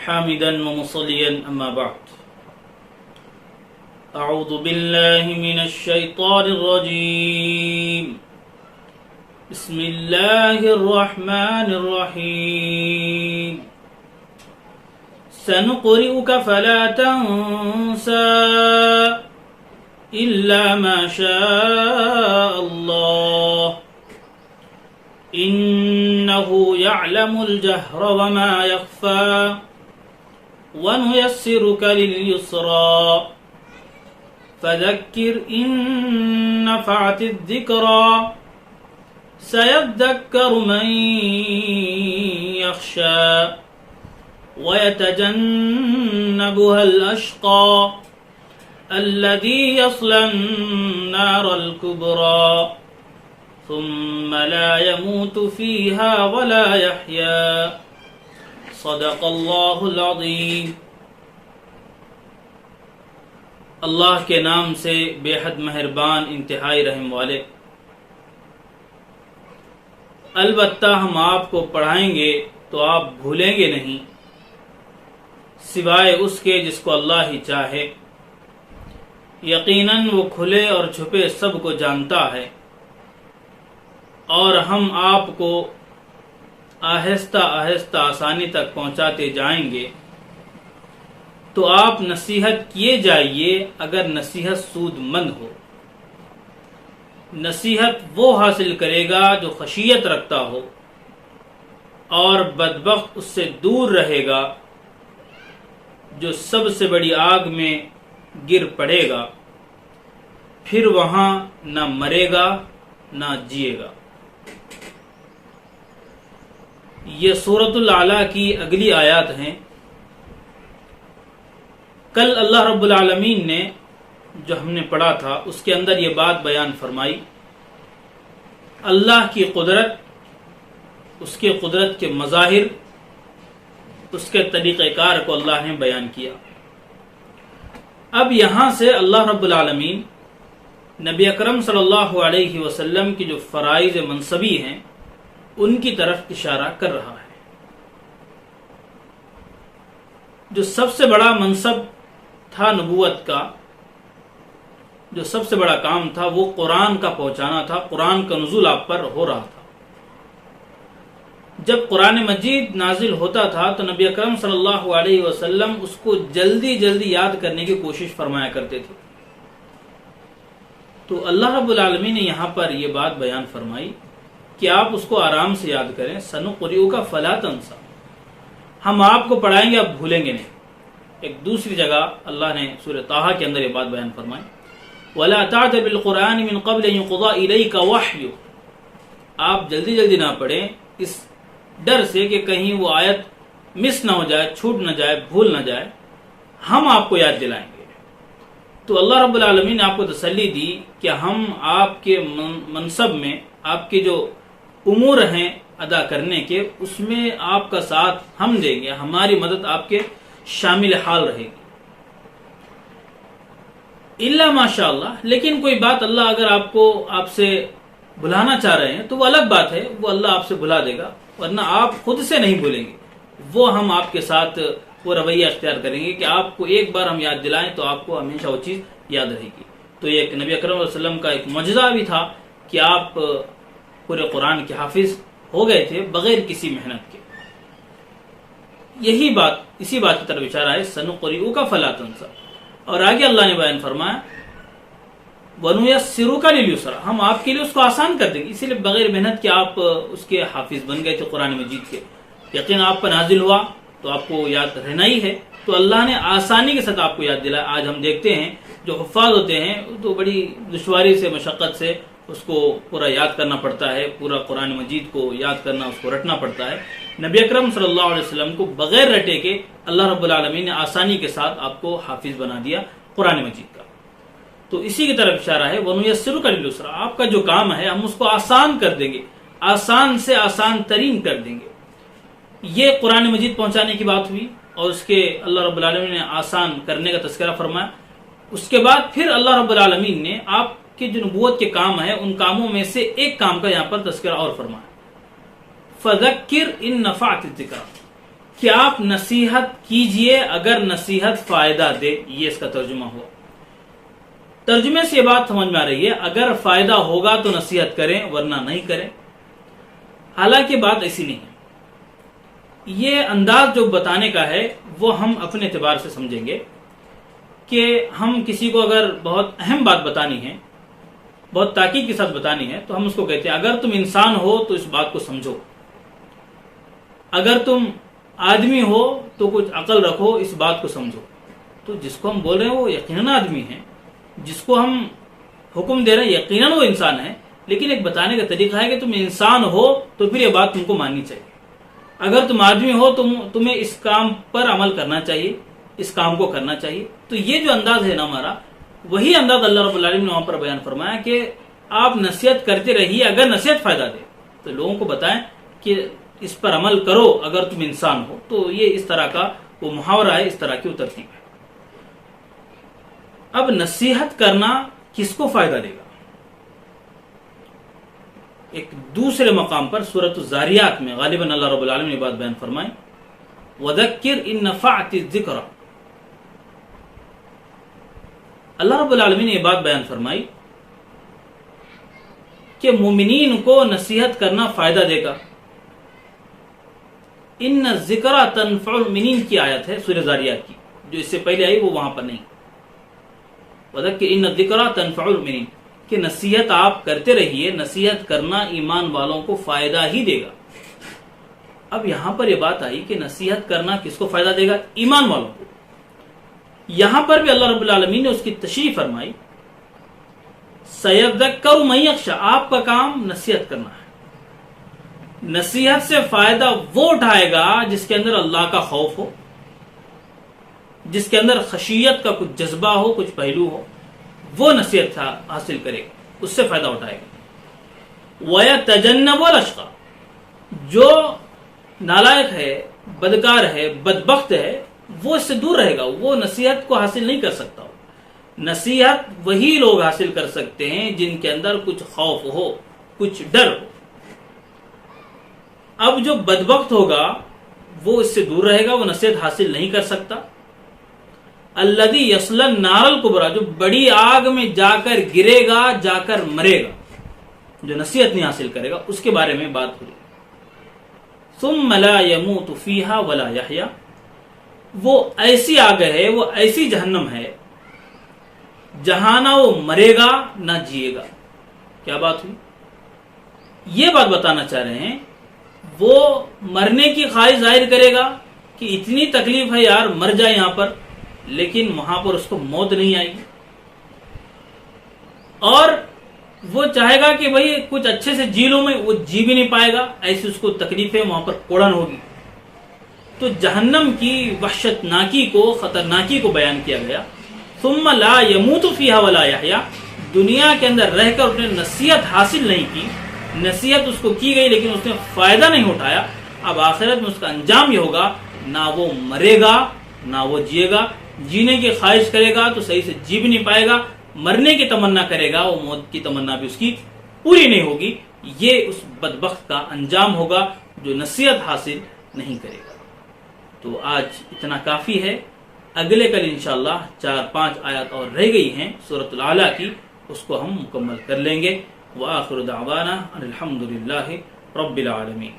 حامدا ومصليا أما بعد أعوذ بالله من الشيطان الرجيم بسم الله الرحمن الرحيم سنقرئك فلا تنسى إلا ما شاء الله إنه يعلم الجهر وما يخفى ونيسرك لليسرى فذكر إن نفعت الذكرى سيذكر من يخشى ويتجنبها الأشقى الذي يصلى النار الكبرى ثم لا يموت فيها ولا يحيا صدق اللہ العظیم۔ اللہ کے نام سے بے حد مہربان انتہائی رحم والے۔ البتہ ہم آپ کو پڑھائیں گے تو آپ بھولیں گے نہیں، سوائے اس کے جس کو اللہ ہی چاہے۔ یقیناً وہ کھلے اور چھپے سب کو جانتا ہے، اور ہم آپ کو آہستہ آہستہ آسانی تک پہنچاتے جائیں گے، تو آپ نصیحت کیے جائیے اگر نصیحت سود مند ہو۔ نصیحت وہ حاصل کرے گا جو خشیت رکھتا ہو، اور بدبخت اس سے دور رہے گا جو سب سے بڑی آگ میں گر پڑے گا، پھر وہاں نہ مرے گا نہ جیے گا۔ یہ سورۃ الاعلیٰ کی اگلی آیات ہیں۔ کل اللہ رب العالمین نے جو ہم نے پڑھا تھا اس کے اندر یہ بات بیان فرمائی، اللہ کی قدرت، اس کے قدرت کے مظاہر، اس کے طریقہ کار کو اللہ نے بیان کیا۔ اب یہاں سے اللہ رب العالمین نبی اکرم صلی اللہ علیہ وسلم کی جو فرائض منصبی ہیں ان کی طرف اشارہ کر رہا ہے۔ جو سب سے بڑا منصب تھا نبوت کا، جو سب سے بڑا کام تھا وہ قرآن کا پہنچانا تھا، قرآن کا نزول آپ پر ہو رہا تھا۔ جب قرآن مجید نازل ہوتا تھا تو نبی اکرم صلی اللہ علیہ وسلم اس کو جلدی جلدی یاد کرنے کی کوشش فرمایا کرتے تھے۔ تو اللہ رب العالمین نے یہاں پر یہ بات بیان فرمائی کہ آپ اس کو آرام سے یاد کریں۔ سنقرئک فلا تنسى، ہم آپ کو پڑھائیں گے، آپ بھولیں گے نہیں۔ ایک دوسری جگہ اللہ نے سورہ طٰہٰ کے اندر یہ بات بیان فرمائی، وَلَا تَعْجَلْ بِالْقُرْآنِ مِنْ قَبْلِ أَنْ يُقْضَىٰ إِلَيْكَ وَحْيُهُ، آپ جلدی جلدی نہ پڑھیں اس ڈر سے کہ کہیں وہ آیت مس نہ ہو جائے، چھوٹ نہ جائے، بھول نہ جائے، ہم آپ کو یاد دلائیں گے۔ تو اللہ رب العالمین نے آپ کو تسلی دی کہ ہم آپ کے منصب میں، آپ کے جو امور ہیں ادا کرنے کے، اس میں آپ کا ساتھ ہم دیں گے، ہماری مدد آپ کے شامل حال رہے گی۔ الا ماشاء اللہ، لیکن کوئی بات اللہ اگر آپ سے بھلانا چاہ رہے ہیں تو وہ الگ بات ہے، وہ اللہ آپ سے بھلا دے گا، ورنہ آپ خود سے نہیں بھولیں گے۔ وہ ہم آپ کے ساتھ وہ رویہ اختیار کریں گے کہ آپ کو ایک بار ہم یاد دلائیں تو آپ کو ہمیشہ وہ چیز یاد رہے گی۔ تو یہ نبی اکرم صلی اللہ علیہ وسلم کا ایک معجزہ بھی تھا کہ آپ پورے قرآن کے حافظ ہو گئے تھے بغیر کسی محنت کے۔ یہی بات، اسی بات کی طرف اشارہ ہے، سنقرئک فلا تنسى۔ اور آگے اللہ نے بیان فرمایا وَنُيَسِّرُكَ لِلْيُسْرَىٰ، ہم آپ کے لیے اس کو آسان کر دیں گے۔ اسی لیے بغیر محنت کے آپ اس کے حافظ بن گئے تھے قرآن مجید کے، یقین آپ پر نازل ہوا تو آپ کو یاد رہنا ہی ہے، تو اللہ نے آسانی کے ساتھ آپ کو یاد دلایا۔ آج ہم دیکھتے ہیں جو حفاظ ہوتے ہیں تو بڑی دشواری سے، مشقت سے اس کو پورا یاد کرنا پڑتا ہے، پورا قرآن مجید کو یاد کرنا، اس کو رٹنا پڑتا ہے۔ نبی اکرم صلی اللہ علیہ وسلم کو بغیر رٹے کے اللہ رب العالمین نے آسانی کے ساتھ آپ کو حافظ بنا دیا قرآن مجید کا۔ تو اسی کی طرف اشارہ ہے وَنُيَسِّرُكَ لِلْيُسْرَىٰ، آپ کا جو کام ہے ہم اس کو آسان کر دیں گے، آسان سے آسان ترین کر دیں گے۔ یہ قرآن مجید پہنچانے کی بات ہوئی، اور اس کے اللہ رب العالمین نے آسان کرنے کا تذکرہ فرمایا۔ اس کے بعد پھر اللہ رب العالمین نے آپ کے جو نبوت کے کام ہیں ان کاموں میں سے ایک کام کا یہاں پر تذکرہ اور فرمایا، فَذَكِّرْ إِن نَفَعَتِ الذِّكْرَىٰ، کہ آپ نصیحت کیجئے اگر نصیحت فائدہ دے، یہ اس کا ترجمہ ہوا۔ ترجمے سے یہ بات سمجھ میں آ رہی ہے اگر فائدہ ہوگا تو نصیحت کریں ورنہ نہیں کریں۔ حالانکہ بات ایسی نہیں ہے، یہ انداز جو بتانے کا ہے وہ ہم اپنے اعتبار سے سمجھیں گے کہ ہم کسی کو اگر بہت اہم بات بتانی ہے، بہت تاکید کے ساتھ بتانی ہے، تو ہم اس کو کہتے ہیں اگر تم انسان ہو تو اس بات کو سمجھو، اگر تم آدمی ہو تو کچھ عقل رکھو، اس بات کو سمجھو۔ تو جس کو ہم بول رہے ہیں وہ یقیناً آدمی ہے، جس کو ہم حکم دے رہے ہیں یقیناً وہ انسان ہے، لیکن ایک بتانے کا طریقہ ہے کہ تم انسان ہو تو پھر یہ بات تم کو ماننی چاہیے۔ اگر تم آدمی ہو تو تمہیں اس کام پر عمل کرنا چاہیے، اس کام کو کرنا چاہیے۔ تو یہ جو انداز ہے نا ہمارا، وہی انداز اللہ رب العالمین نے وہاں پر بیان فرمایا کہ آپ نصیحت کرتے رہیے اگر نصیحت فائدہ دے، تو لوگوں کو بتائیں کہ اس پر عمل کرو اگر تم انسان ہو۔ تو یہ اس طرح کا وہ محاورہ ہے، اس طرح کی وہ ترتیب ہے۔ اب نصیحت کرنا کس کو فائدہ دے گا؟ ایک دوسرے مقام پر سورۃ الزاریات میں غالباً اللہ رب العالمین نے بات بیان فرمائی، وَذَكِّرْ إِن نَفَعَتِ الذِّكْرَ۔ اللہ رب العالمین نے یہ بات بیان فرمائی کہ مومنین کو نصیحت کرنا فائدہ دے گا۔ ان الذکر تنفع المؤمنین کی آیت ہے سورہ زاریات کی، جو اس سے پہلے آئی وہ وہاں پر نہیں۔ وذکر ان الذکر تنفع المؤمنین، کہ نصیحت آپ کرتے رہیے، نصیحت کرنا ایمان والوں کو فائدہ ہی دے گا۔ اب یہاں پر یہ بات آئی کہ نصیحت کرنا کس کو فائدہ دے گا؟ ایمان والوں کو۔ یہاں پر بھی اللہ رب العالمین نے اس کی تشریح فرمائی، سَيَذَّكَّرُ مَن يَخْشَىٰ، آپ کا کام نصیحت کرنا ہے۔ نصیحت سے فائدہ وہ اٹھائے گا جس کے اندر اللہ کا خوف ہو، جس کے اندر خشیت کا کچھ جذبہ ہو، کچھ پہلو ہو، وہ نصیحت حاصل کرے گا، اس سے فائدہ اٹھائے گا۔ وَيَتَجَنَّبُ الْأَشْقَىٰ، جو نالائق ہے، بدکار ہے، بدبخت ہے، وہ اس سے دور رہے گا، وہ نصیحت کو حاصل نہیں کر سکتا۔ نصیحت وہی لوگ حاصل کر سکتے ہیں جن کے اندر کچھ خوف ہو، کچھ ڈر ہو۔ اب جو بدبخت ہوگا وہ اس سے دور رہے گا، وہ نصیحت حاصل نہیں کر سکتا۔ الذی یصلی النار الکبریٰ، جو بڑی آگ میں جا کر گرے گا، جا کر مرے گا، جو نصیحت نہیں حاصل کرے گا، اس کے بارے میں بات ہوئی۔ ثم لا يموت فیہا ولا یحییٰ، وہ ایسی آگ ہے، وہ ایسی جہنم ہے جہاں نہ وہ مرے گا نہ جیے گا۔ کیا بات ہوئی؟ یہ بات بتانا چاہ رہے ہیں وہ مرنے کی خواہش ظاہر کرے گا کہ اتنی تکلیف ہے یار، مر جائے یہاں پر، لیکن وہاں پر اس کو موت نہیں آئے گی۔ اور وہ چاہے گا کہ بھئی کچھ اچھے سے جی لوں میں، وہ جی بھی نہیں پائے گا، ایسی اس کو تکلیفیں وہاں پر کوڑن ہوگی۔ تو جہنم کی وحشت ناکی کو، خطرناکی کو بیان کیا گیا۔ ثم لا يموت فیہا ولا یحییٰ، دنیا کے اندر رہ کر اس نے نصیحت حاصل نہیں کی، نصیحت اس کو کی گئی لیکن اس نے فائدہ نہیں اٹھایا۔ اب آخرت میں اس کا انجام یہ ہوگا، نہ وہ مرے گا نہ وہ جیے گا۔ جینے کی خواہش کرے گا تو صحیح سے جی بھی نہیں پائے گا، مرنے کی تمنا کرے گا، وہ موت کی تمنا بھی اس کی پوری نہیں ہوگی۔ یہ اس بدبخت کا انجام ہوگا جو نصیحت حاصل نہیں کرے گا۔ تو آج اتنا کافی ہے، اگلے کل انشاءاللہ 4-5 آیات اور رہ گئی ہیں سورۃ الاعلیٰ کی، اس کو ہم مکمل کر لیں گے۔ وآخر دعوانا ان الحمد للہ رب العالمین۔